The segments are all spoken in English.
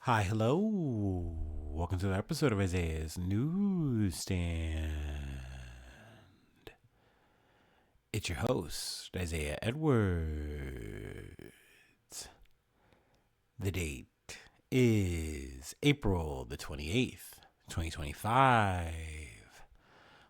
Hi, hello. Welcome to the episode of Isaiah's Newsstand. It's your host, Isaiah Edwards. The date is April the 28th, 2025.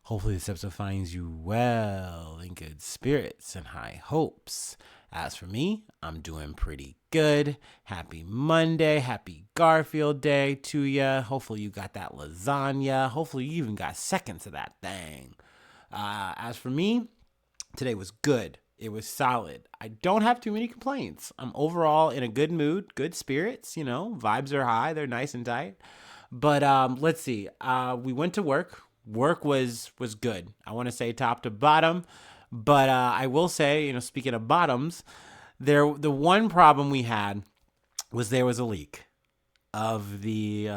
Hopefully, this episode finds you well, in good spirits and high hopes. As for me, I'm doing pretty good. Happy Monday. Happy Garfield Day to ya. Hopefully, you got that lasagna. Hopefully, you even got seconds of that thing. As for me, today was good. It was solid. I don't have too many complaints. I'm overall in a good mood, good spirits. Vibes are high. They're nice and tight. But let's see. We went to work. Work was good. I want to say top to bottom. But I will say, speaking of bottoms, the one problem we had was there was a leak of the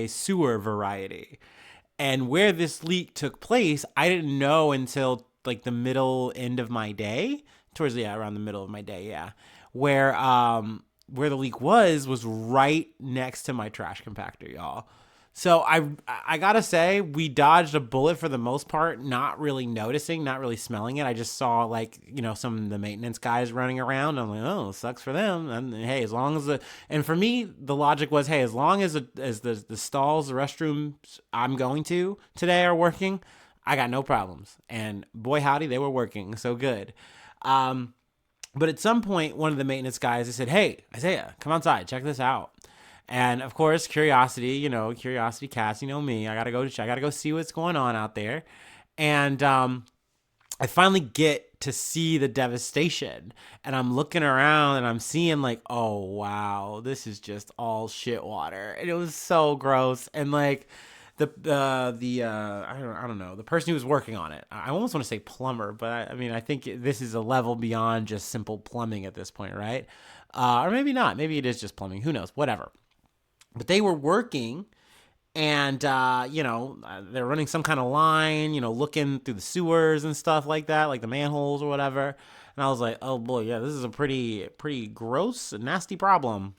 sewer variety. And where this leak took place, I didn't know until like the middle end of my day, around the middle of my day, yeah, where the leak was right next to my trash compactor, y'all. So I gotta say, we dodged a bullet for the most part, not really noticing, not really smelling it. I just saw some of the maintenance guys running around. I'm like, oh, sucks for them. And hey, as long as and for me, the logic was, hey, as long as the stalls, the restrooms I'm going to today are working, I got no problems. And boy, howdy, they were working. So good. But at some point, one of the maintenance guys, they said, hey, Isaiah, come outside, check this out. And of course, curiosity cats, me. I gotta go see what's going on out there. And I finally get to see the devastation. And I'm looking around and I'm seeing like, oh wow, this is just all shit water. And it was so gross. And like I don't know, the person who was working on it. I almost want to say plumber, but I mean, I think this is a level beyond just simple plumbing at this point, right? Or maybe not. Maybe it is just plumbing. Who knows? Whatever. But they were working, and they're running some kind of line, looking through the sewers and stuff like that, like the manholes or whatever. And I was like, oh boy, yeah, this is a pretty gross and nasty problem.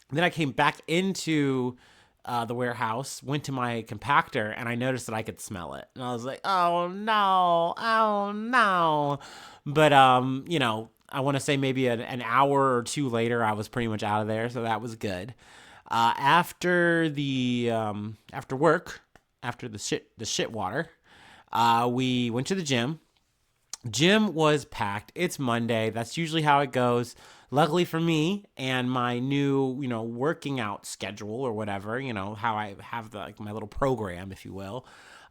And then I came back into the warehouse, went to my compactor, and I noticed that I could smell it. And I was like, oh no, oh no. But I want to say maybe an hour or two later, I was pretty much out of there, so that was good. After work, after the shit water, we went to the gym. Gym was packed. It's Monday. That's usually how it goes. Luckily for me and my new, working out schedule or whatever, how I have my little program, if you will.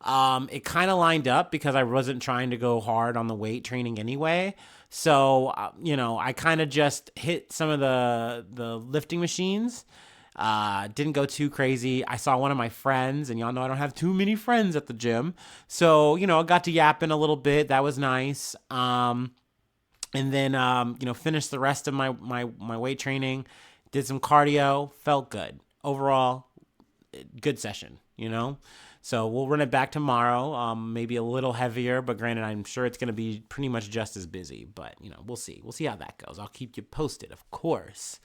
It kind of lined up because I wasn't trying to go hard on the weight training anyway. So, I kind of just hit some of the lifting machines. Didn't go too crazy. I saw one of my friends, and y'all know I don't have too many friends at the gym. So, I got to yapping a little bit. That was nice. And then, finished the rest of my weight training, did some cardio, felt good. Overall, good session, So we'll run it back tomorrow, maybe a little heavier, but granted, I'm sure it's going to be pretty much just as busy. But, we'll see. We'll see how that goes. I'll keep you posted, of course.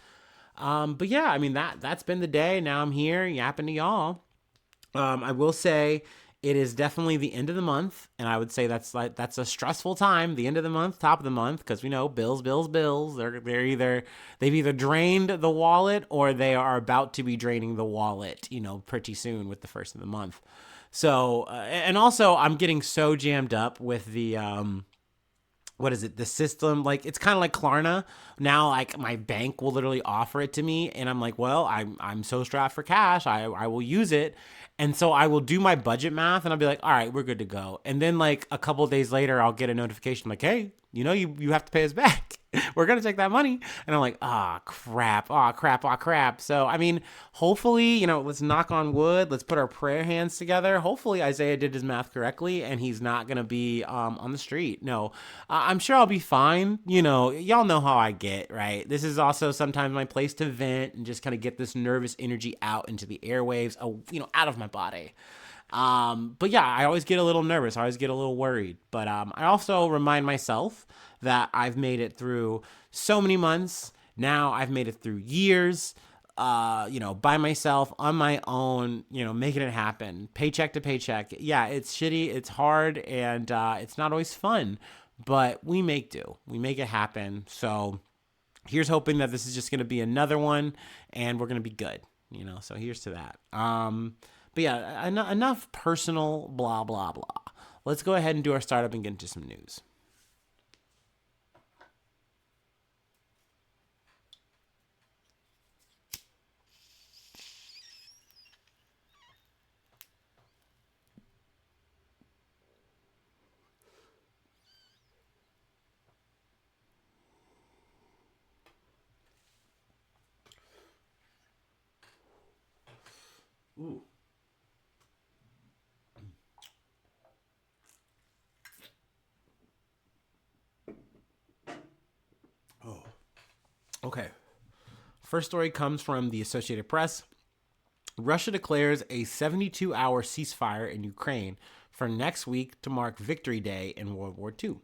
But yeah, I mean, that's been the day. Now I'm here yapping to y'all. I will say it is definitely the end of the month, and I would say that's a stressful time. The end of the month, top of the month, because we know bills. They've either drained the wallet or they are about to be draining the wallet. Pretty soon with the first of the month. So, and also I'm getting so jammed up with the what is it, the system, like it's kind of like Klarna now. Like my bank will literally offer it to me, and I'm like, well, I'm so strapped for cash, I will use it. And so I will do my budget math and I'll be like, all right, we're good to go. And then like a couple of days later, I'll get a notification like, hey, you have to pay us back. We're going to take that money. And I'm like, crap. So, I mean, hopefully, let's knock on wood. Let's put our prayer hands together. Hopefully Isaiah did his math correctly and he's not going to be on the street. No, I'm sure I'll be fine. Y'all know how I get, right? This is also sometimes my place to vent and just kind of get this nervous energy out into the airwaves, out of my body. But yeah, I always get a little nervous. I always get a little worried. But I also remind myself that I've made it through so many months. Now I've made it through years. by myself on my own, making it happen, paycheck to paycheck. Yeah, it's shitty, it's hard, and it's not always fun, but we make do. We make it happen. So here's hoping that this is just going to be another one and we're going to be good, so here's to that. But yeah, enough personal blah, blah, blah. Let's go ahead and do our startup and get into some news. Ooh. Oh. Okay. First story comes from the Associated Press. Russia declares a 72-hour ceasefire in Ukraine for next week to mark Victory Day in World War II.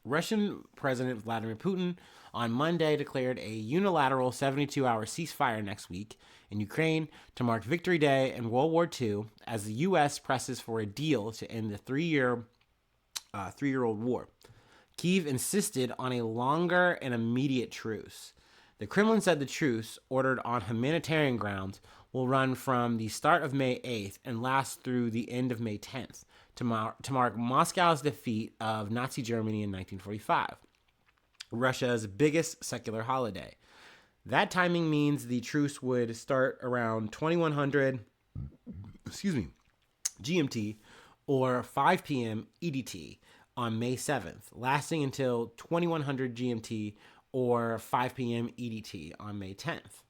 Russian President Vladimir Putin on Monday declared a unilateral 72-hour ceasefire next week in Ukraine to mark Victory Day in World War II as the U.S. presses for a deal to end the three-year-old war. Kyiv insisted on a longer and immediate truce. The Kremlin said the truce, ordered on humanitarian grounds, will run from the start of May 8th and last through the end of May 10th to mark Moscow's defeat of Nazi Germany in 1945, Russia's biggest secular holiday. That timing means the truce would start around 2100 GMT or 5 p.m. EDT on May 7th, lasting until 2100 GMT or 5 p.m. EDT on May 10th.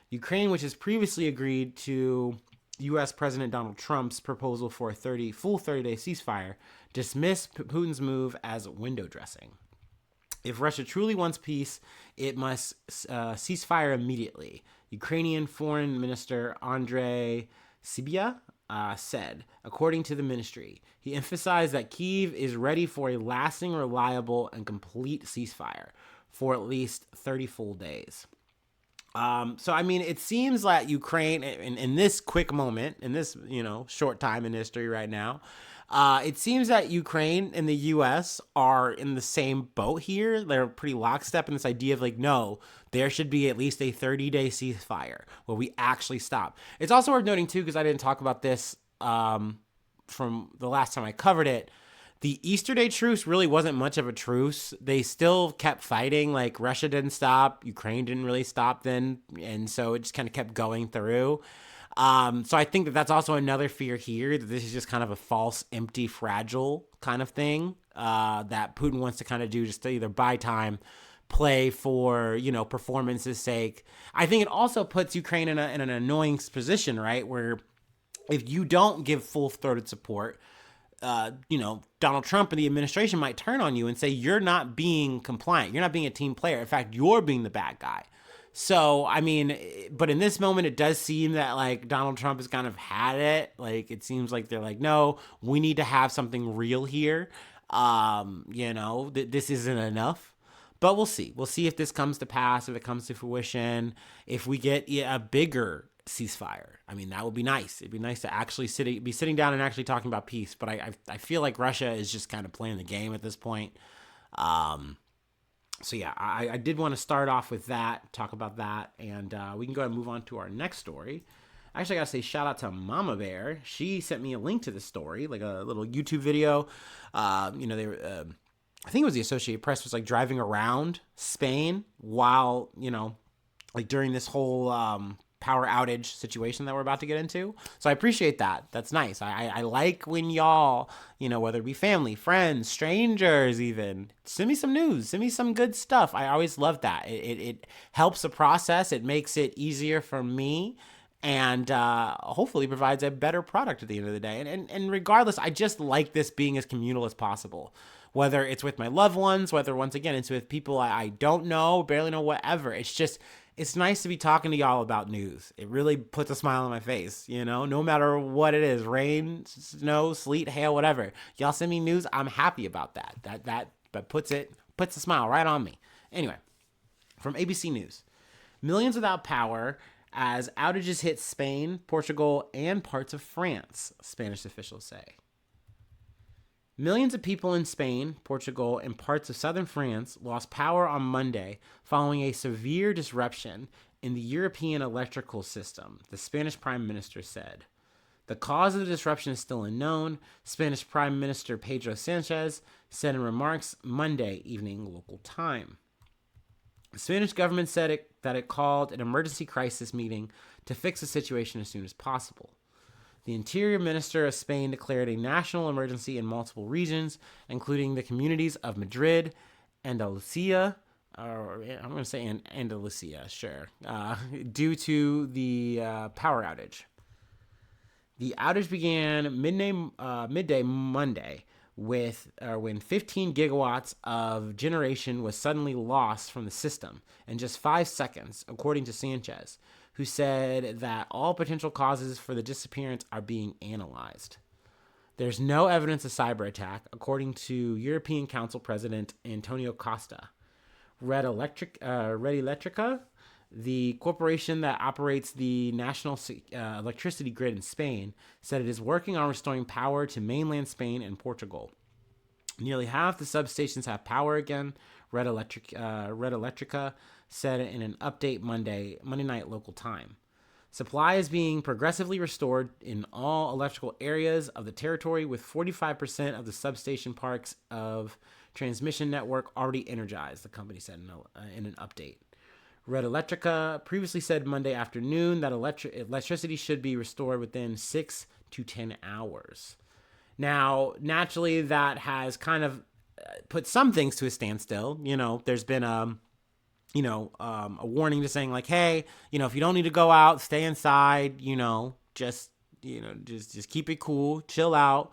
Ukraine, which has previously agreed to U.S. President Donald Trump's proposal for a full 30-day ceasefire, dismissed Putin's move as window dressing. If Russia truly wants peace, it must ceasefire immediately, Ukrainian Foreign Minister Andrei Sybiha said, according to the ministry. He emphasized that Kyiv is ready for a lasting, reliable, and complete ceasefire for at least 30 full days. It seems like Ukraine, in this quick moment, in this, short time in history right now, it seems that Ukraine and the U.S. are in the same boat here. They're pretty lockstep in this idea of no, there should be at least a 30-day ceasefire where we actually stop. It's also worth noting, too, because I didn't talk about this from the last time I covered it. The Easter Day truce really wasn't much of a truce. They still kept fighting. Russia didn't stop. Ukraine didn't really stop then. And so it just kind of kept going through. So I think that's also another fear here, that this is just kind of a false, empty, fragile kind of thing that Putin wants to kind of do just to either buy time, play for, performance's sake. I think it also puts Ukraine in an annoying position, right? Where if you don't give full-throated support, Donald Trump and the administration might turn on you and say you're not being compliant. You're not being a team player. In fact, you're being the bad guy. So, but in this moment, it does seem that Donald Trump has kind of had it. It seems like they're no, we need to have something real here. This isn't enough. But we'll see. We'll see if this comes to pass, if it comes to fruition, if we get a bigger ceasefire. That would be nice. It'd be nice to actually be sitting down and actually talking about peace. But I feel like Russia is just kind of playing the game at this point. So yeah, I did want to start off with that, talk about that, and we can go ahead and move on to our next story. Actually, I gotta say shout out to Mama Bear. She sent me a link to this story, a little YouTube video. They were, I think it was the Associated Press was driving around Spain while during this whole power outage situation that we're about to get into. So I appreciate that. That's nice. I like when y'all, whether it be family, friends, strangers even, send me some news, send me some good stuff. I always love that. It helps the process. It makes it easier for me and hopefully provides a better product at the end of the day. And regardless, I just like this being as communal as possible. Whether it's with my loved ones, whether once again it's with people I don't know, barely know, whatever. It's nice to be talking to y'all about news. It really puts a smile on my face, no matter what it is, rain, snow, sleet, hail, whatever. Y'all send me news, I'm happy about that. That puts a smile right on me. Anyway, from ABC News. Millions without power as outages hit Spain, Portugal, and parts of France, Spanish officials say. Millions of people in Spain, Portugal, and parts of southern France lost power on Monday following a severe disruption in the European electrical system, the Spanish Prime Minister said. The cause of the disruption is still unknown, Spanish Prime Minister Pedro Sanchez said in remarks Monday evening local time. The Spanish government said that it called an emergency crisis meeting to fix the situation as soon as possible. The Interior Minister of Spain declared a national emergency in multiple regions, including the communities of Madrid, Andalusia, or I'm going to say Andalusia, sure, due to the power outage. The outage began midday Monday when 15 gigawatts of generation was suddenly lost from the system in just 5 seconds, according to Sanchez, who said that all potential causes for the disappearance are being analyzed. There's no evidence of cyber attack, according to European Council President Antonio Costa. Red Electrica, the corporation that operates the national electricity grid in Spain, said it is working on restoring power to mainland Spain and Portugal. Nearly half the substations have power again, Red Electrica said in an update Monday night local time. Supply is being progressively restored in all electrical areas of the territory, with 45% of the substation parks of transmission network already energized, the company said in an update. Red Electrica previously said Monday afternoon that electricity should be restored within 6 to 10 hours. Now, naturally, that has kind of put some things to a standstill. There's been a warning to saying like, hey, if you don't need to go out, stay inside, just keep it cool, chill out.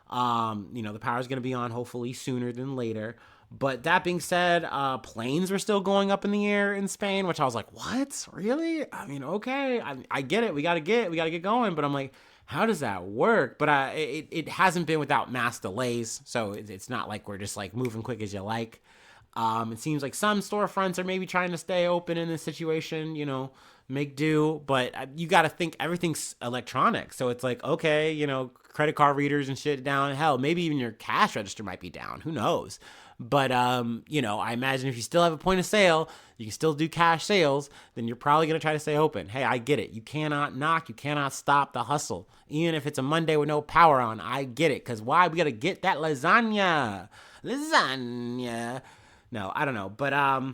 The power's going to be on hopefully sooner than later. But that being said, planes were still going up in the air in Spain, which I was like, what? Really? I mean, okay, I get it. We got to get going. But I'm like, how does that work? But it hasn't been without mass delays. So it's not like we're just like moving quick as you like. It seems like some storefronts are maybe trying to stay open in this situation, make do. But you got to think everything's electronic. So it's like, okay, credit card readers and shit down. Hell, maybe even your cash register might be down. Who knows? But, I imagine if you still have a point of sale, you can still do cash sales, then you're probably going to try to stay open. Hey, I get it. You cannot knock. You cannot stop the hustle. Even if it's a Monday with no power on, I get it. Because why? We got to get that lasagna. No, I don't know. But I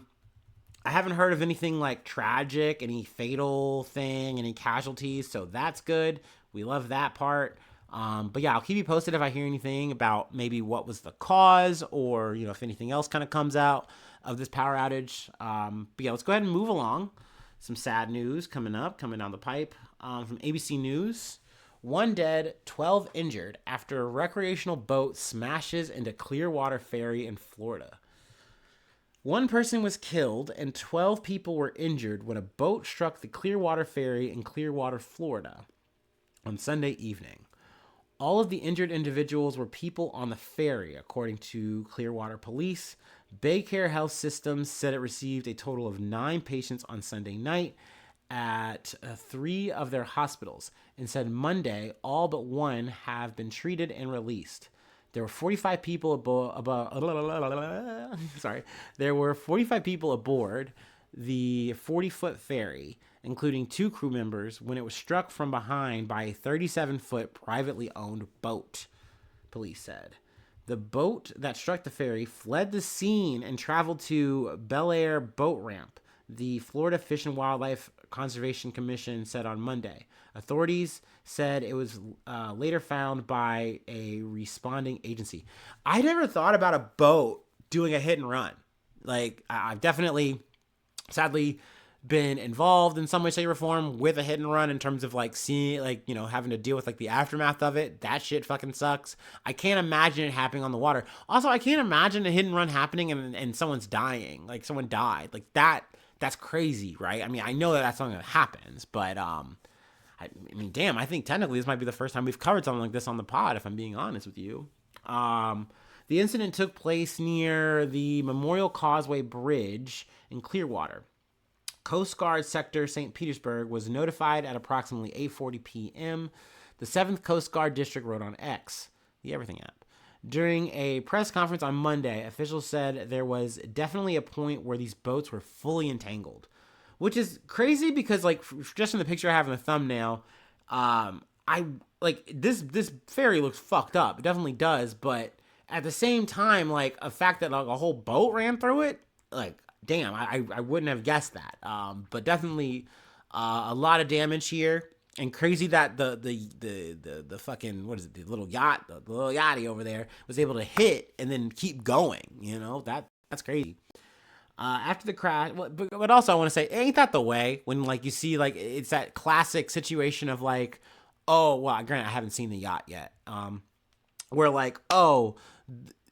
haven't heard of anything like tragic, any fatal thing, any casualties. So that's good. We love that part. But yeah, I'll keep you posted if I hear anything about maybe what was the cause or, if anything else kind of comes out of this power outage. But yeah, let's go ahead and move along. Some sad news coming down the pipe from ABC News. 1 dead, 12 injured after a recreational boat smashes into Clearwater Ferry in Florida. 1 person was killed and 12 people were injured when a boat struck the Clearwater Ferry in Clearwater, Florida on Sunday evening. All of the injured individuals were people on the ferry, according to Clearwater Police. Baycare Health Systems said it received a total of 9 patients on Sunday night at 3 of their hospitals and said Monday all but 1 have been treated and released. There were 45 people There were 45 people aboard the 40-foot ferry, including 2 crew members, when it was struck from behind by a 37-foot privately owned boat, police said. The boat that struck the ferry fled the scene and traveled to Bel Air Boat Ramp, the Florida Fish and Wildlife Conservation Commission said on Monday. Authorities said it was later found by a responding agency. I never thought about a boat doing a hit and run. Like, I've definitely, sadly, been involved in some way, shape, or form with a hit and run in terms of like seeing, like, having to deal with like the aftermath of it. That shit fucking sucks. I can't imagine it happening on the water. Also, I can't imagine a hit and run happening and someone's dying. Like someone died. Like that's crazy, right? I mean, I know that that's something that happens, but I mean, damn, I think technically this might be the first time we've covered something like this on the pod, if I'm being honest with you. The incident took place near the Memorial Causeway Bridge in Clearwater. Coast Guard Sector St. Petersburg was notified at approximately 8:40 p.m. The 7th Coast Guard District wrote on X, the Everything app. During a press conference on Monday, officials said there was definitely a point where these boats were fully entangled, which is crazy because, like, just in the picture I have in the thumbnail, I like this ferry looks fucked up. It definitely does, but at the same time, like, a fact that like a whole boat ran through it, like, damn, I wouldn't have guessed that. But definitely a lot of damage here. And crazy that the fucking, what is it, the little yachty over there was able to hit and then keep going. You know, that's crazy. After the crash, but also I want to say, ain't that the way when, like, you see, like, it's that classic situation of like, oh well, granted I haven't seen the yacht yet, where like, oh,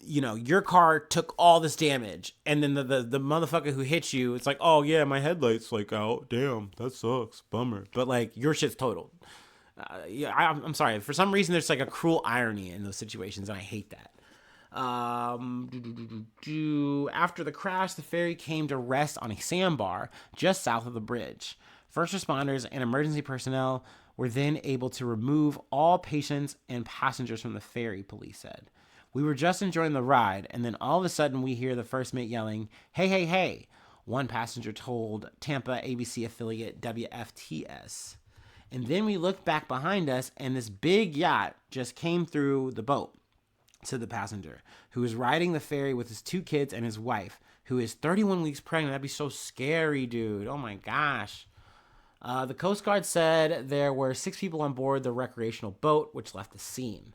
you know, your car took all this damage, and then the motherfucker who hit you, it's like, oh yeah, my headlights like out, damn, that sucks, bummer, but like your shit's totaled. Yeah, I'm sorry. For some reason, there's like a cruel irony in those situations, and I hate that. After the crash, the ferry came to rest on a sandbar just south of the bridge. First responders and emergency personnel were then able to remove all patients and passengers from the ferry, police said. We were just enjoying the ride, and then all of a sudden we hear the first mate yelling, "Hey, hey, hey," one passenger told Tampa ABC affiliate WFTS. And then we looked back behind us, and this big yacht just came through the boat, said the passenger, who was riding the ferry with his 2 kids and his wife, who is 31 weeks pregnant. That'd be so scary, dude. Oh my gosh. The Coast Guard said there were 6 people on board the recreational boat, which left the scene.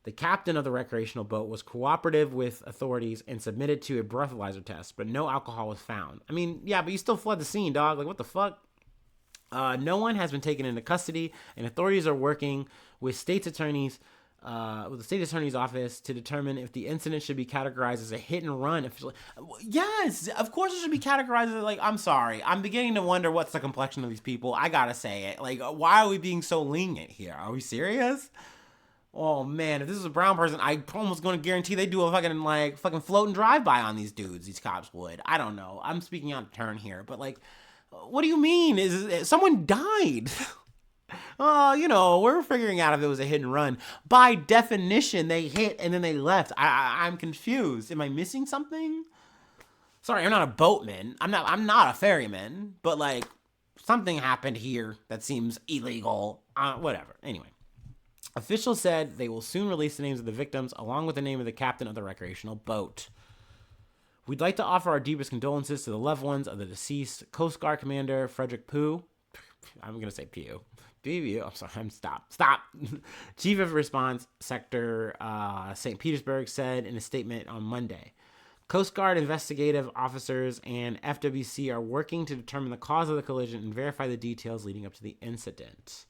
The captain of the recreational boat was cooperative with authorities and submitted to a breathalyzer test, but no alcohol was found. I mean, yeah, but you still fled the scene, dog. Like, what the fuck? No one has been taken into custody, and authorities are working with with the state attorney's office to determine if the incident should be categorized as a hit and run. Yes, of course it should be categorized as, like, I'm sorry. I'm beginning to wonder what's the complexion of these people. I gotta say it. Like, why are we being so lenient here? Are we serious? Oh man, if this is a brown person, I almost going to guarantee they do a fucking floating drive-by on these dudes. These cops would. I don't know. I'm speaking out of turn here, but like, what do you mean? Is someone died? Oh, you know, we're figuring out if it was a hit and run. By definition, they hit and then they left. I'm confused. Am I missing something? Sorry, I'm not a boatman. I'm not a ferryman. But like, something happened here that seems illegal. Whatever. Anyway. Officials said they will soon release the names of the victims along with the name of the captain of the recreational boat. We'd like to offer our deepest condolences to the loved ones of the deceased Coast Guard Commander Frederick Pugh. I'm going to say Pugh. I'm sorry. Stop. Chief of Response Sector St. Petersburg said in a statement on Monday. Coast Guard investigative officers and FWC are working to determine the cause of the collision and verify the details leading up to the incident.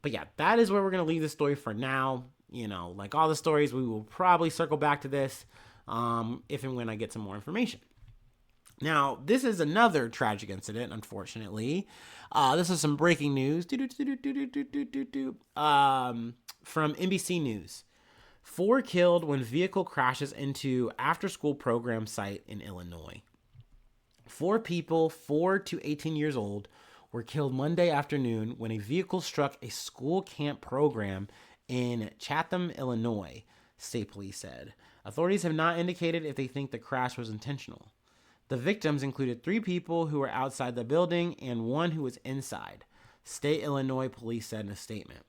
But yeah, that is where we're going to leave the story for now. You know, like all the stories, we will probably circle back to this if and when I get some more information. Now, this is another tragic incident, unfortunately. This is some breaking news from NBC News. 4 killed when vehicle crashes into after-school program site in Illinois. 4 people, 4 to 18 years old, were killed Monday afternoon when a vehicle struck a school camp program in Chatham, Illinois, state police said. Authorities have not indicated if they think the crash was intentional. The victims included 3 people who were outside the building and 1 who was inside, state Illinois police said in a statement.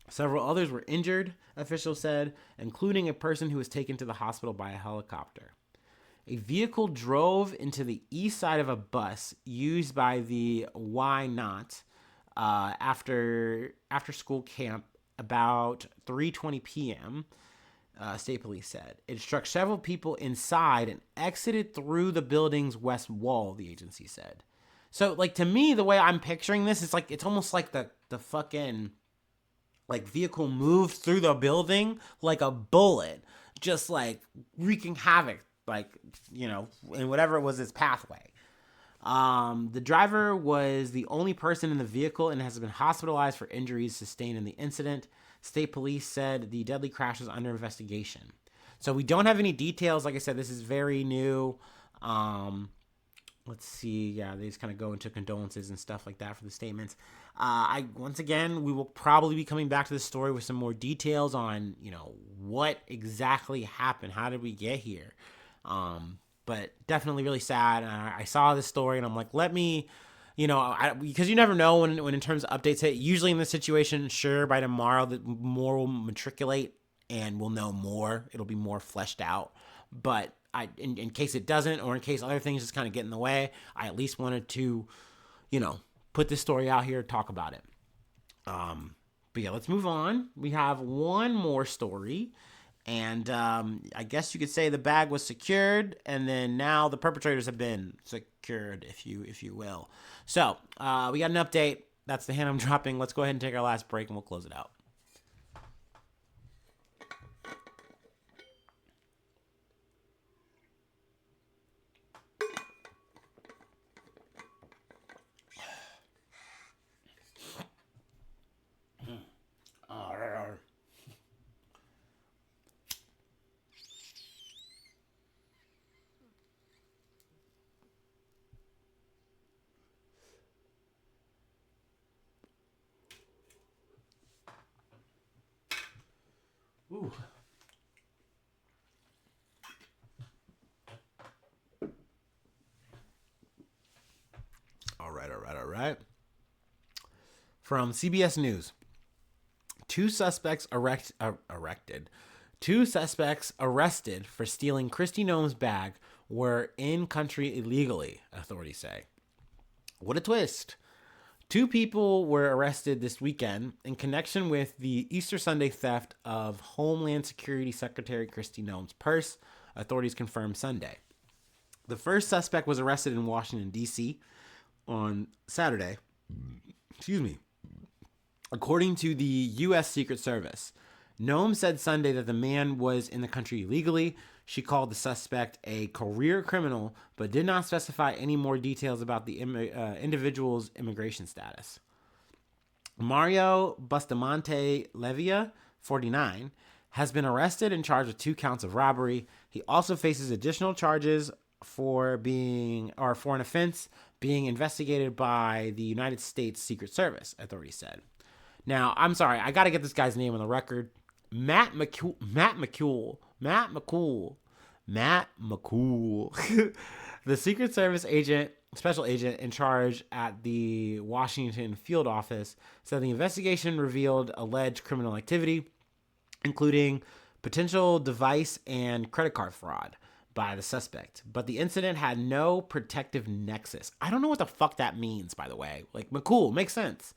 Several others were injured, officials said, including a person who was taken to the hospital by a helicopter. A vehicle drove into the east side of a bus used by the Why Not after school camp about 3:20 p.m., state police said. It struck several people inside and exited through the building's west wall, the agency said. So, like, to me, the way I'm picturing this, it's almost like the fucking, like, vehicle moved through the building like a bullet, just, like, wreaking havoc, like, you know, in whatever it was its pathway. The driver was the only person in the vehicle and has been hospitalized for injuries sustained in the incident. State police said the deadly crash was under investigation. So we don't have any details. Like I said, this is very new. Let's see. Yeah, they just kind of go into condolences and stuff like that for the statements. Once again, we will probably be coming back to this story with some more details on, what exactly happened. How did we get here? But definitely really sad. And I saw this story and I'm like, let me, because you never know when in terms of updates hit. Usually in this situation, sure, by tomorrow, the more will matriculate and we'll know more. It'll be more fleshed out. But in case it doesn't, or in case other things just kind of get in the way, I at least wanted to, put this story out here, talk about it. But yeah, let's move on. We have one more story, and I guess you could say the bag was secured, and then now the perpetrators have been secured, if you will. So we got an update. That's the hint I'm dropping. Let's go ahead and take our last break, and we'll close it out. Ooh. All right. From CBS News, two suspects arrested. Two suspects arrested for stealing Kristi Noem's bag were in country illegally, authorities say. What a twist. Two people were arrested this weekend in connection with the Easter Sunday theft of Homeland Security Secretary Kristi Noem's purse, authorities confirmed Sunday. The first suspect was arrested in Washington, D.C. on Saturday. Excuse me. According to the U.S. Secret Service, Noem said Sunday that the man was in the country illegally. She called the suspect a career criminal, but did not specify any more details about the individual's immigration status. Mario Bustamante Levia, 49, has been arrested and charged with 2 counts of robbery. He also faces additional charges for an offense being investigated by the United States Secret Service, authorities said. Now, I'm sorry, I got to get this guy's name on the record. Matt McCool. The Secret Service special agent in charge at the Washington field office, said the investigation revealed alleged criminal activity, including potential device and credit card fraud by the suspect. But the incident had no protective nexus. I don't know what the fuck that means, by the way. Like, McCool, makes sense.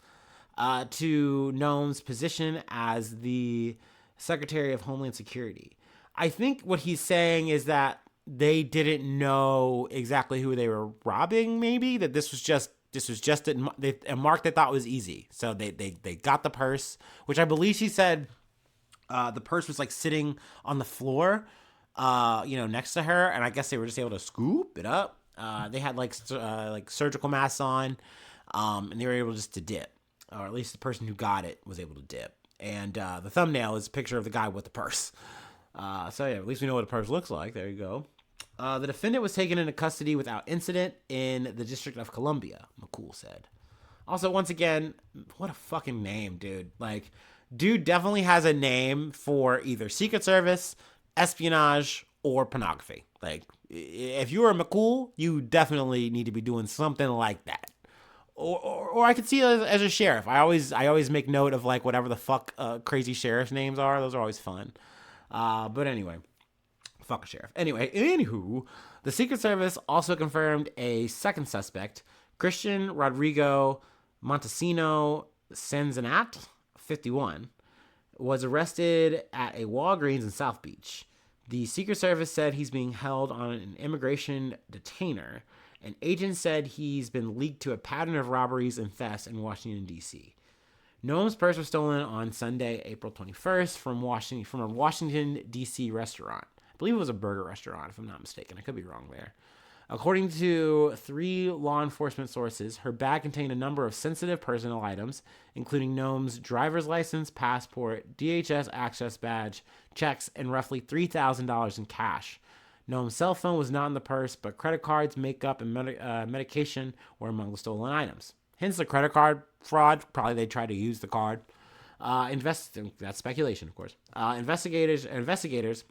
To Noem's position as the Secretary of Homeland Security. I think what he's saying is that they didn't know exactly who they were robbing, maybe, that this was just a mark they thought was easy. So they got the purse, which I believe she said the purse was like sitting on the floor, next to her, and I guess they were just able to scoop it up. They had like surgical masks on, and they were able just to dip. Or at least the person who got it was able to dip. And the thumbnail is a picture of the guy with the purse. So yeah, at least we know what a purse looks like. There you go. The defendant was taken into custody without incident in the District of Columbia, McCool said. Also, once again, what a fucking name, dude. Like, dude definitely has a name for either Secret Service, espionage, or pornography. Like, if you're a McCool, you definitely need to be doing something like that. Or I could see it as a sheriff. I always make note of like whatever the fuck crazy sheriff names are. Those are always fun. But anyway, fuck a sheriff. Anyway, anywho, the Secret Service also confirmed a second suspect, Christian Rodrigo Montesino Sanzanat, 51, was arrested at a Walgreens in South Beach. The Secret Service said he's being held on an immigration detainer. An agent said he's been linked to a pattern of robberies and thefts in Washington, D.C. Noem's purse was stolen on Sunday, April 21st, from a Washington, D.C. restaurant. I believe it was a burger restaurant, if I'm not mistaken. I could be wrong there. According to 3 law enforcement sources, her bag contained a number of sensitive personal items, including Noem's driver's license, passport, DHS access badge, checks, and roughly $3,000 in cash. Noem's cell phone was not in the purse, but credit cards, makeup, and medication were among the stolen items. Hence the credit card fraud. Probably they tried to use the card. That's speculation, of course. Investigators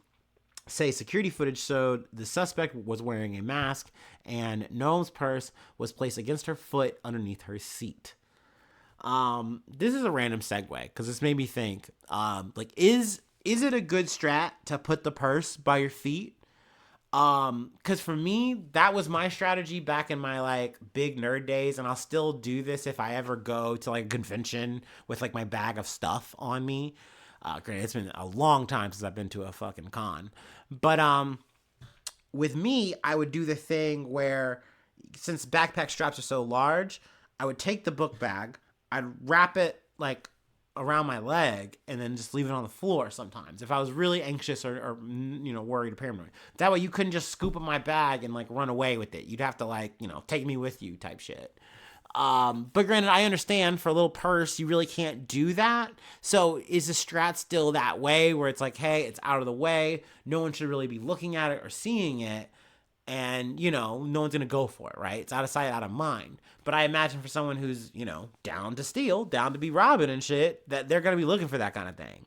say security footage showed the suspect was wearing a mask and Noem's purse was placed against her foot underneath her seat. This is a random segue because this made me think, is it a good strat to put the purse by your feet? Because for me, that was my strategy back in my like big nerd days, and I'll still do this if I ever go to like a convention with like my bag of stuff on me. Granted, it's been a long time since I've been to a fucking con, but with me, I would do the thing where, since backpack straps are so large, I would take the book bag, I'd wrap it like around my leg and then just leave it on the floor sometimes if I was really anxious or worried or paranoid. That way you couldn't just scoop up my bag and like run away with it. You'd have to like, take me with you type shit. But granted, I understand for a little purse, you really can't do that. So is the strat still that way where it's like, hey, it's out of the way. No one should really be looking at it or seeing it. And, no one's going to go for it, right? It's out of sight, out of mind. But I imagine for someone who's, down to steal, down to be robbing and shit, that they're going to be looking for that kind of thing.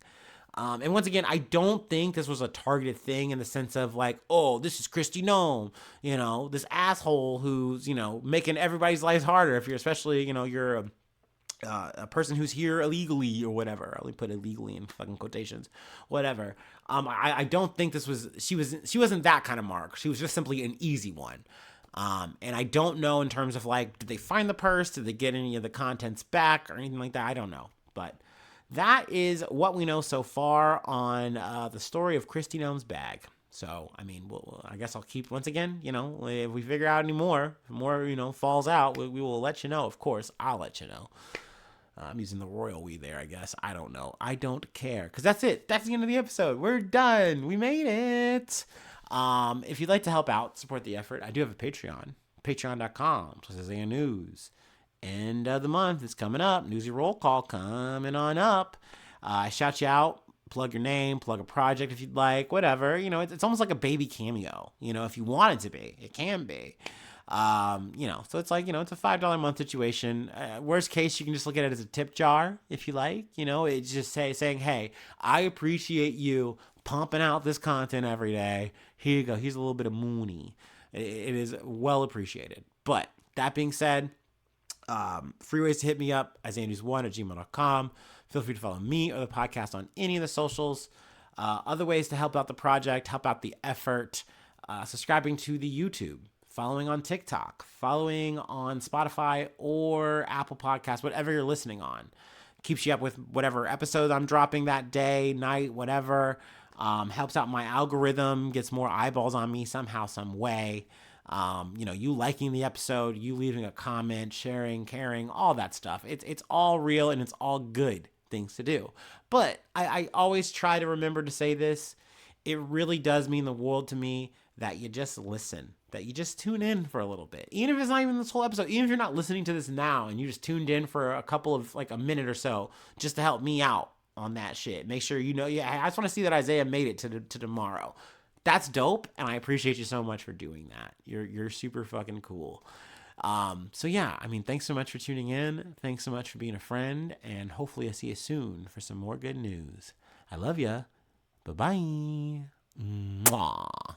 And once again, I don't think this was a targeted thing in the sense of like, oh, this is Christy Noem, this asshole who's, making everybody's lives harder if you're especially, you're a person who's here illegally or whatever. I only put illegally in fucking quotations, whatever. I don't think she wasn't that kind of mark. She was just simply an easy one. And I don't know in terms of like, did they find the purse? Did they get any of the contents back or anything like that? I don't know. But that is what we know so far on the story of Christy Noem's bag. So, I mean, I guess I'll keep, once again, if we figure out any more, falls out, we will let you know. Of course, I'll let you know. I'm using the royal we there, I guess. I don't know. I don't care. Because that's it. That's the end of the episode. We're done. We made it. If you'd like to help out, support the effort, I do have a Patreon. Patreon.com/Isaiah News. End of the month is coming up. Newsy roll call coming on up. I shout you out. Plug your name. Plug a project if you'd like. Whatever. It's almost like a baby cameo. If you want it to be. It can be. So it's like, it's a $5 a month situation. Worst case, you can just look at it as a tip jar if you like. It's just saying, hey, I appreciate you pumping out this content every day. Here you go. Here's a little bit of Mooney. It is well appreciated. But that being said, free ways to hit me up, isaiahnews1@gmail.com. Feel free to follow me or the podcast on any of the socials. Other ways to help out the project, help out the effort, subscribing to the YouTube, following on TikTok, following on Spotify or Apple Podcasts, whatever you're listening on. Keeps you up with whatever episode I'm dropping that day, night, whatever. Helps out my algorithm, gets more eyeballs on me somehow, some way. You liking the episode, you leaving a comment, sharing, caring, all that stuff. It's all real and it's all good things to do. But I always try to remember to say this. It really does mean the world to me that you just listen, that you just tune in for a little bit. Even if it's not even this whole episode, even if you're not listening to this now and you just tuned in for a couple of like a minute or so just to help me out on that shit. Make sure I just want to see that Isaiah made it to tomorrow. That's dope, and I appreciate you so much for doing that. You're super fucking cool. So yeah, I mean, thanks so much for tuning in. Thanks so much for being a friend, and hopefully I see you soon for some more good news. I love ya. Bye-bye. Mwah.